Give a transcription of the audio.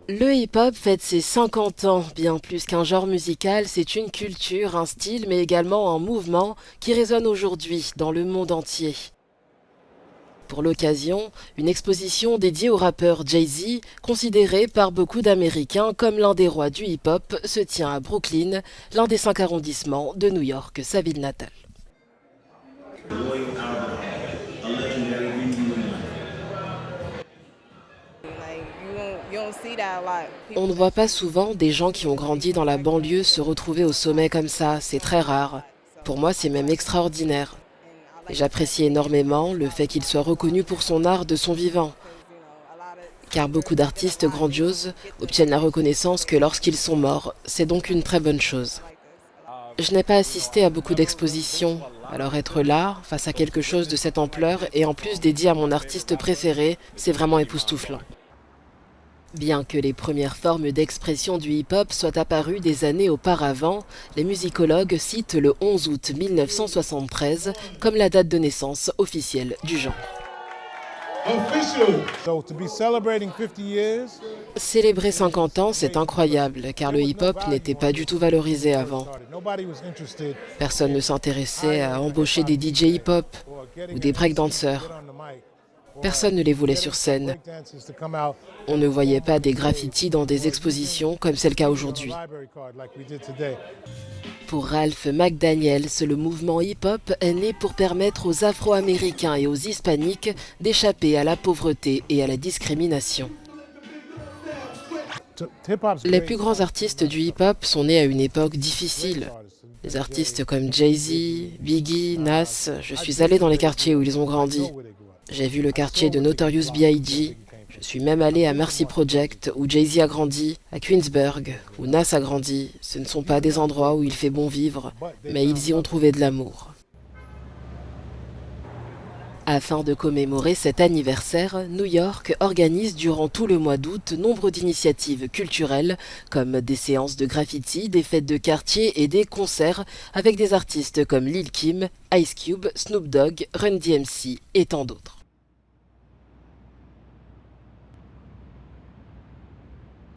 Le hip-hop fête ses 50 ans, bien plus qu'un genre musical, c'est une culture, un style, mais également un mouvement qui résonne aujourd'hui dans le monde entier. Pour l'occasion, une exposition dédiée au rappeur Jay-Z, considéré par beaucoup d'Américains comme l'un des rois du hip-hop, se tient à Brooklyn, l'un des 5 arrondissements de New York, sa ville natale. On ne voit pas souvent des gens qui ont grandi dans la banlieue se retrouver au sommet comme ça, c'est très rare. Pour moi, c'est même extraordinaire. Et j'apprécie énormément le fait qu'il soit reconnu pour son art de son vivant, car beaucoup d'artistes grandioses obtiennent la reconnaissance que lorsqu'ils sont morts. C'est donc une très bonne chose. Je n'ai pas assisté à beaucoup d'expositions, alors être là, face à quelque chose de cette ampleur, et en plus dédié à mon artiste préféré, c'est vraiment époustouflant. Bien que les premières formes d'expression du hip-hop soient apparues des années auparavant, les musicologues citent le 11 août 1973 comme la date de naissance officielle du genre. Célébrer 50 ans, c'est incroyable, car le hip-hop n'était pas du tout valorisé avant. Personne ne s'intéressait à embaucher des DJ hip-hop ou des breakdancers. Personne ne les voulait sur scène. On ne voyait pas des graffitis dans des expositions comme c'est le cas aujourd'hui. Pour Ralph McDaniels, le mouvement hip-hop est né pour permettre aux Afro-Américains et aux Hispaniques d'échapper à la pauvreté et à la discrimination. Les plus grands artistes du hip-hop sont nés à une époque difficile. Des artistes comme Jay-Z, Biggie, Nas, je suis allé dans les quartiers où ils ont grandi. J'ai vu le quartier de Notorious B.I.G., je suis même allé à Mercy Project, où Jay-Z a grandi, à Queensburg, où Nas a grandi. Ce ne sont pas des endroits où il fait bon vivre, mais ils y ont trouvé de l'amour. Afin de commémorer cet anniversaire, New York organise durant tout le mois d'août nombre d'initiatives culturelles, comme des séances de graffiti, des fêtes de quartier et des concerts avec des artistes comme Lil Kim, Ice Cube, Snoop Dogg, Run DMC et tant d'autres.